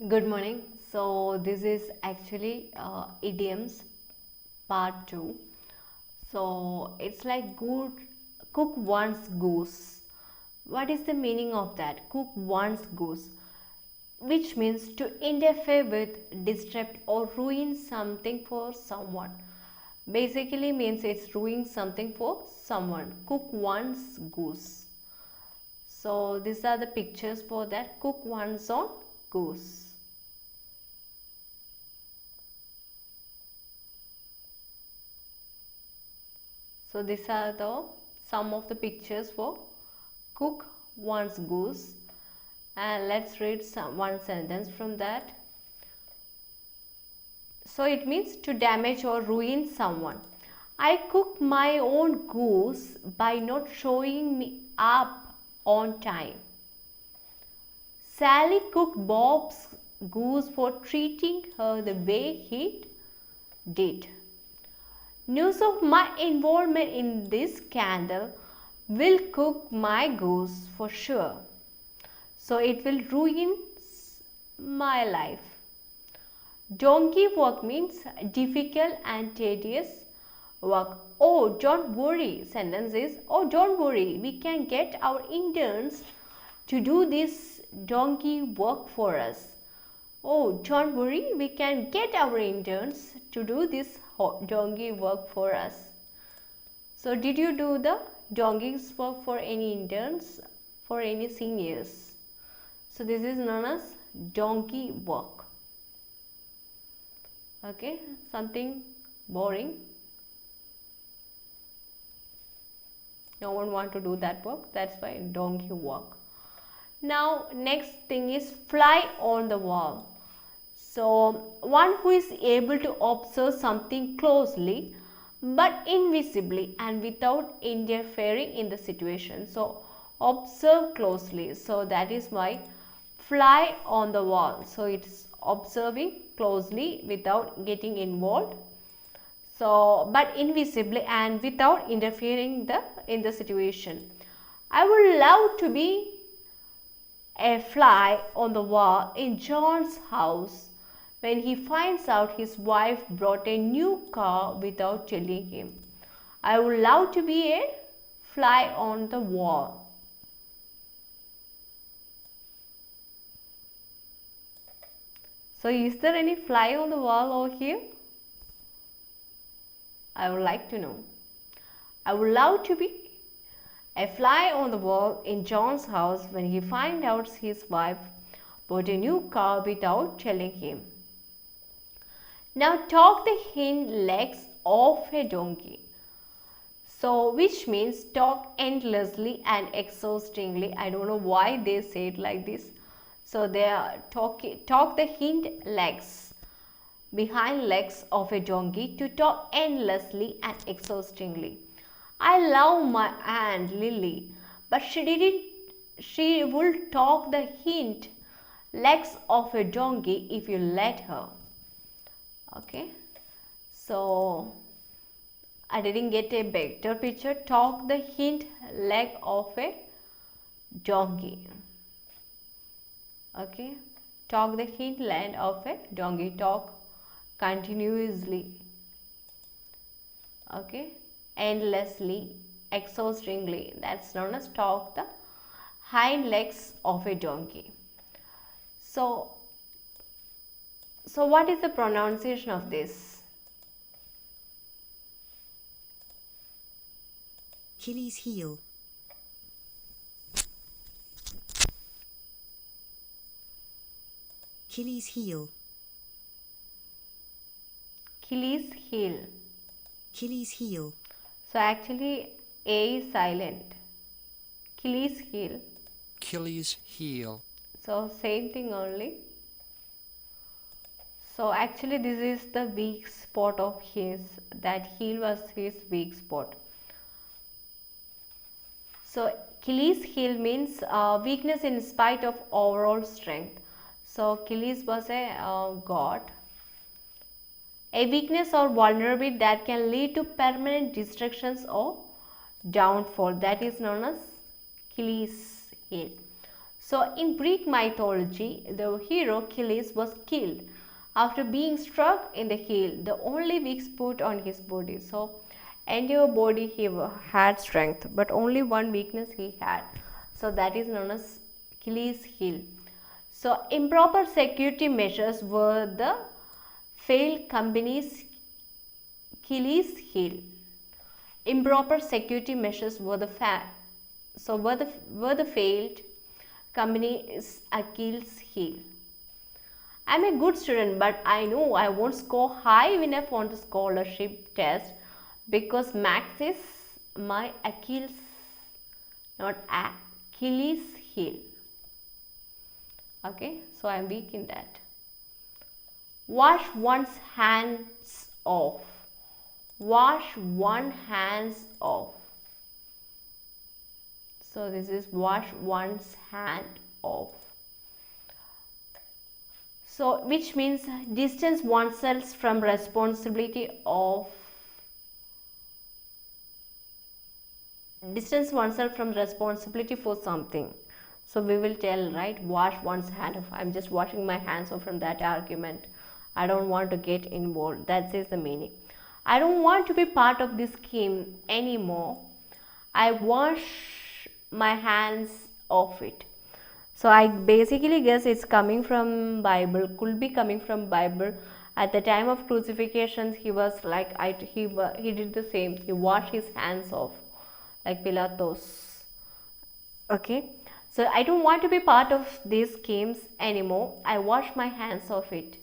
Good morning. So this is actually idioms part 2. So it's like good cook one's goose. What is the meaning of that? Cook one's goose, which means to interfere with, disrupt or ruin something for someone. Basically means it's ruining something for someone. Cook one's goose. So these are the pictures for that. Cook one's own goose. So these are the some of the pictures for cook one's goose, and let's read one sentence from that. So it means to damage or ruin someone. I cook my own goose by not showing me up on time. Sally cooked Bob's goose for treating her the way he did. News of my involvement in this scandal will cook my goose for sure. So it will ruin my life. Donkey work means difficult and tedious work. Oh, don't worry. Sentence is, oh, don't worry. We can get our interns to do this donkey work for us. Oh, don't worry, we can get our interns to do this donkey work for us. So, did you do the donkey's work for any interns, for any seniors? So, this is known as donkey work. Okay, something boring. No one want to do that work. That's why donkey work. Now next thing is fly on the wall. So one who is able to observe something closely but invisibly and without interfering in the situation. So observe closely. So that is why fly on the wall. So it's observing closely without getting involved. So but invisibly and without interfering in the situation. I would love to be a fly on the wall in John's house when he finds out his wife brought a new car without telling him. I would love to be a fly on the wall. So is there any fly on the wall over here? I would like to know. I would love to be a fly on the wall in John's house when he finds out his wife bought a new car without telling him. Now talk the hind legs of a donkey. So which means talk endlessly and exhaustingly. I don't know why they say it like this. So they are talk the hind legs, behind legs of a donkey, to talk endlessly and exhaustingly. I love my aunt Lily, but she will talk the hind legs of a donkey if you let her. Okay, so I didn't get a better picture. Talk the hind leg of a donkey. Okay, talk the hind leg of a donkey. Talk continuously. Okay, endlessly, exhaustingly. That's known as talk the hind legs of a donkey. So what is the pronunciation of this? Achilles' heel. Achilles' heel. Achilles heel. Achilles' heel. So actually A is silent. Achilles heel. Achilles' heel. So same thing only. So actually this is the weak spot of his. That heel was his weak spot. So Achilles' heel means weakness in spite of overall strength. So Achilles was a god. A weakness or vulnerability that can lead to permanent destructions or downfall. That is known as Achilles' heel. So in Greek mythology, the hero Achilles was killed after being struck in the heel, the only weak spot on his body. So entire body he had strength, but only one weakness he had. So that is known as Achilles heel. So improper security measures were the failed company's Achilles heel. Improper security measures were the failed company's Achilles heel. I'm a good student, but I know I won't score high enough on the scholarship test because maths is my Achilles, not Achilles heel. Okay, so I'm weak in that. Wash one's hands off. Wash one's hands off. So this is wash one's hand off. So which means distance oneself from responsibility for something. So we will tell, right, wash one's hand off. I'm just washing my hands off from that argument. I don't want to get involved. That is the meaning. I don't want to be part of this scheme anymore. I wash my hands off it. So I basically guess it's coming from Bible, could be coming from Bible. At the time of crucifixion, he was like, he did the same. He washed his hands off, like Pilatus. Okay. So I don't want to be part of these schemes anymore. I wash my hands off it.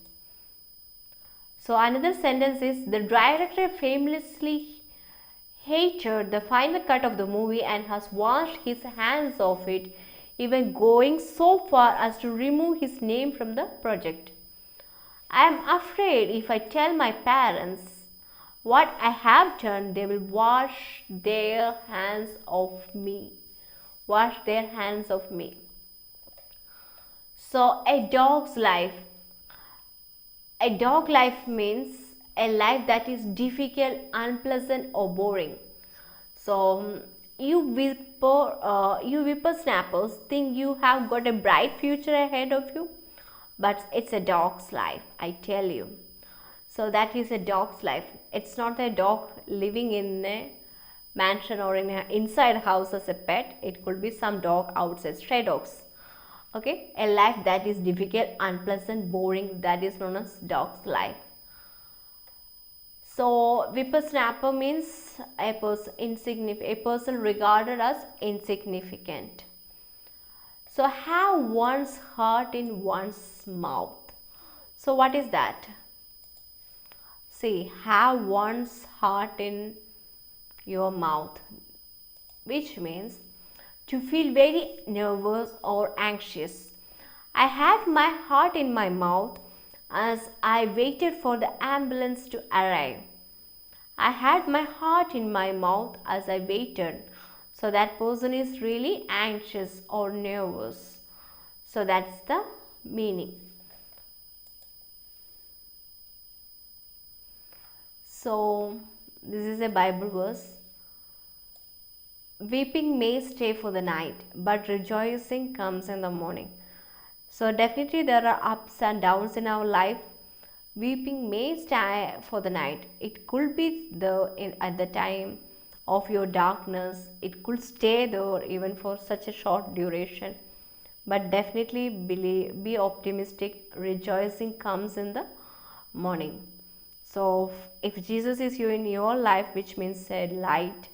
So another sentence is, the director famously hated the final cut of the movie and has washed his hands off it, even going so far as to remove his name from the project. I am afraid if I tell my parents what I have done, they will wash their hands off me. Wash their hands off me. So a dog's life. A dog life means a life that is difficult, unpleasant or boring. So you whippersnappers think you have got a bright future ahead of you, but it's a dog's life, I tell you. So that is a dog's life. It's not a dog living in a mansion or in an inside house as a pet. It could be some dog outside, stray dogs. Okay, a life that is difficult, unpleasant, boring, that is known as dog's life. So whippersnapper means a person regarded as insignificant. So have one's heart in one's mouth. So what is that? See, have one's heart in your mouth, which means to feel very nervous or anxious. I had my heart in my mouth as I waited for the ambulance to arrive. I had my heart in my mouth as I waited. So that person is really anxious or nervous. So that's the meaning. So this is a Bible verse. Weeping may stay for the night, but rejoicing comes in the morning. So definitely there are ups and downs in our life. Weeping may stay for the night. It could be at the time of your darkness. It could stay there even for such a short duration. But definitely be optimistic. Rejoicing comes in the morning. So if Jesus is in your life, which means a light,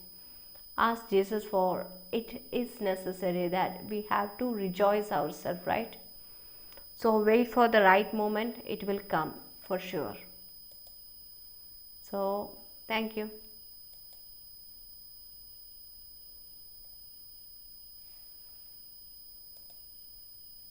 ask Jesus for it. Is necessary that we have to rejoice ourselves, right? So wait for the right moment. It will come for sure. So thank you.